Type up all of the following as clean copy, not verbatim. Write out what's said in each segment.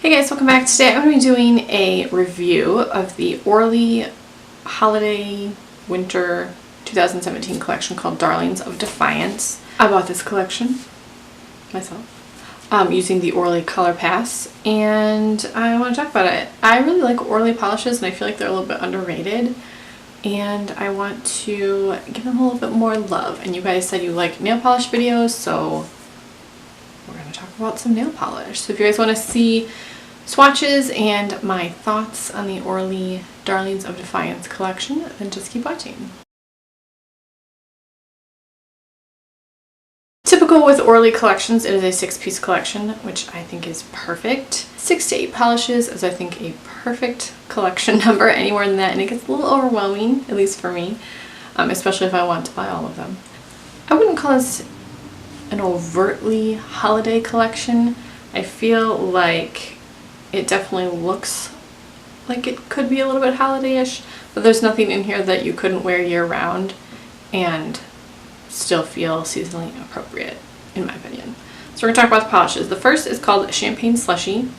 Hey guys, welcome back. Today I'm going to be doing a review of the Orly Holiday Winter 2017 collection called Darlings of Defiance. I bought this collection myself using the Orly Color Pass, and I want to talk about it. I really like Orly polishes and I feel like they're a little bit underrated, and I want to give them a little bit more love. And you guys said you like nail polish videos, so we're going to talk about some nail polish. So if you guys want to see swatches and my thoughts on the Orly Darlings of Defiance collection, then just keep watching. Typical with Orly collections, it is a 6-piece collection, which I think is perfect. 6 to 8 polishes is, I think, a perfect collection number. Any more than that and it gets a little overwhelming, at least for me, especially if I want to buy all of them. I wouldn't call this an overtly holiday collection. I feel like it definitely looks like it could be a little bit holiday-ish, but there's nothing in here that you couldn't wear year-round and still feel seasonally appropriate, in my opinion. So we're going to talk about the polishes. The first is called Champagne Slushy,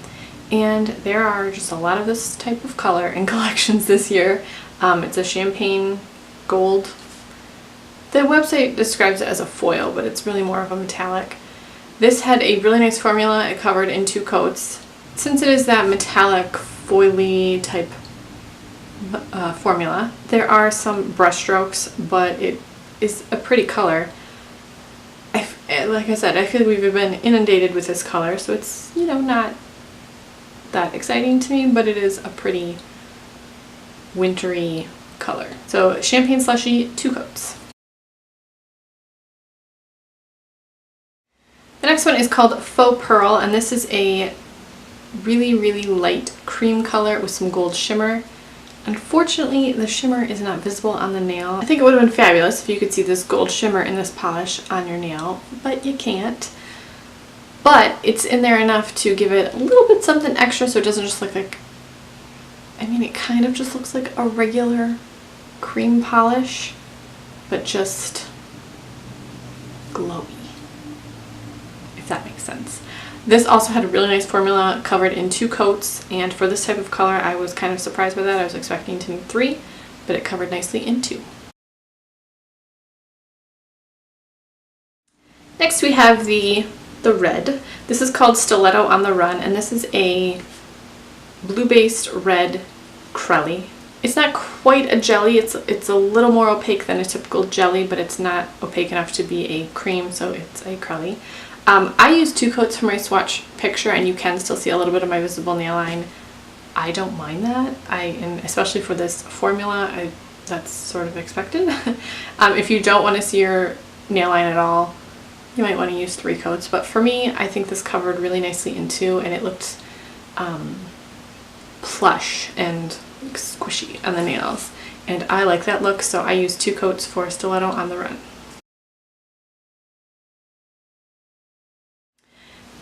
and there are just a lot of this type of color in collections this year. It's a champagne gold. The website describes it as a foil, but it's really more of a metallic. This had a really nice formula. It covered in 2 coats. Since it is that metallic foily type formula, there are some brush strokes, but it is a pretty color. Like I said, I feel like we've been inundated with this color, so it's, you know, not that exciting to me, but it is a pretty wintry color. So Champagne Slushy, 2 coats. The next one is called Faux Pearl, and this is a really light cream color with some gold shimmer. Unfortunately, the shimmer is not visible on the nail. I think it would have been fabulous if you could see this gold shimmer in this polish on your nail, but you can't. But it's in there enough to give it a little bit something extra, so it doesn't just look like, I mean, it kind of just looks like a regular cream polish, but just glowy, if that makes sense. This also had a really nice formula covered in 2 coats, and for this type of color I was kind of surprised by that. I was expecting to need 3, but it covered nicely in 2. Next we have the red. This is called Stiletto On The Run, and this is a blue-based red crelly. It's not quite a jelly, it's a little more opaque than a typical jelly, but it's not opaque enough to be a cream, so it's a crelly. I used 2 coats for my swatch picture, and you can still see a little bit of my visible nail line. I don't mind that, and especially for this formula, that's sort of expected. If you don't want to see your nail line at all, you might want to use 3 coats, but for me, I think this covered really nicely in 2, and it looked plush and squishy on the nails, and I like that look, so I used 2 coats for Stiletto On The Run.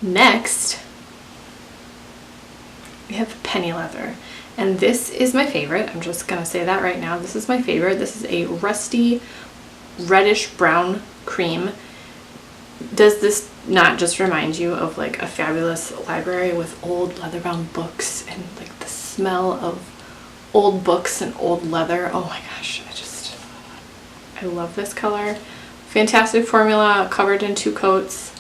Next, we have Penny Leather, and this is my favorite. I'm just gonna say that right now. This is my favorite. This is a rusty reddish brown cream. Does this not just remind you of like a fabulous library with old leather-bound books and like the smell of old books and old leather? Oh my gosh, I love this color. Fantastic formula, covered in 2 coats.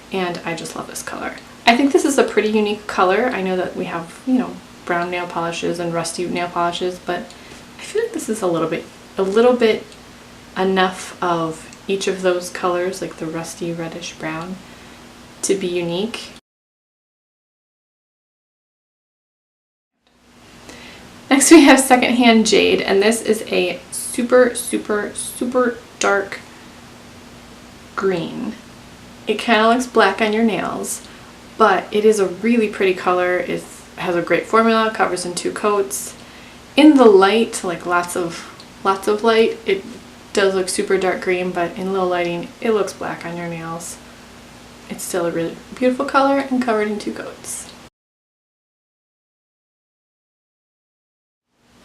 And I just love this color. I think this is a pretty unique color. I know that we have, you know, brown nail polishes and rusty nail polishes, but I feel like this is a little bit enough of each of those colors, like the rusty reddish brown, to be unique. Next we have Secondhand Jade, and this is a super dark green. It kind of looks black on your nails, but it is a really pretty color. It has a great formula, covers in 2 coats. In the light, like lots of light, it does look super dark green, but in low lighting, it looks black on your nails. It's still a really beautiful color and covered in 2 coats.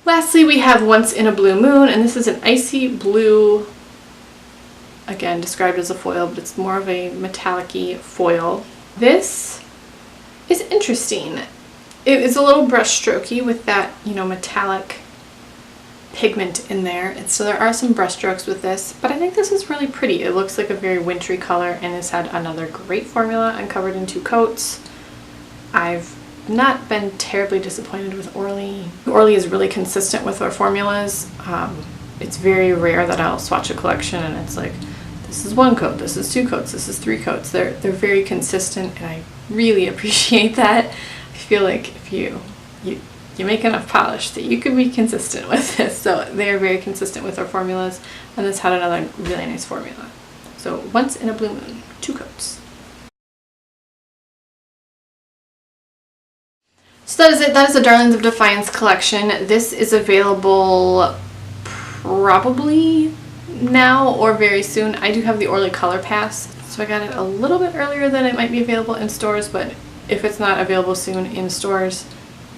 Lastly, we have Once in a Blue Moon, and this is an icy blue, again described as a foil, but it's more of a metallic-y foil. This is interesting. it is a little brush strokey with that, you know, metallic pigment in there. And so there are some brush strokes with this, but I think this is really pretty. It looks like a very wintry color and has had another great formula and covered in 2 coats. I've not been terribly disappointed with Orly. Orly is really consistent with their formulas. It's very rare that I'll swatch a collection and it's like, this is 1 coat, this is 2 coats, this is 3 coats. They're very consistent and I really appreciate that. I feel like if you make enough polish that you can be consistent with this. So they are very consistent with their formulas, and this had another really nice formula. So once in a blue moon, 2 coats. So that is it. That is the Darlings of Defiance collection. This is available probably now or very soon. I do have the Orly Color Pass, so I got it a little bit earlier than it might be available in stores, but if it's not available soon in stores,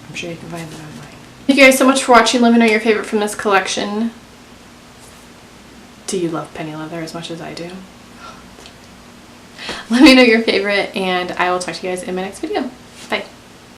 I'm sure you can find it online. Thank you guys so much for watching. Let me know your favorite from this collection. Do you love penny leather as much as I do? Let me know your favorite, and I will talk to you guys in my next video.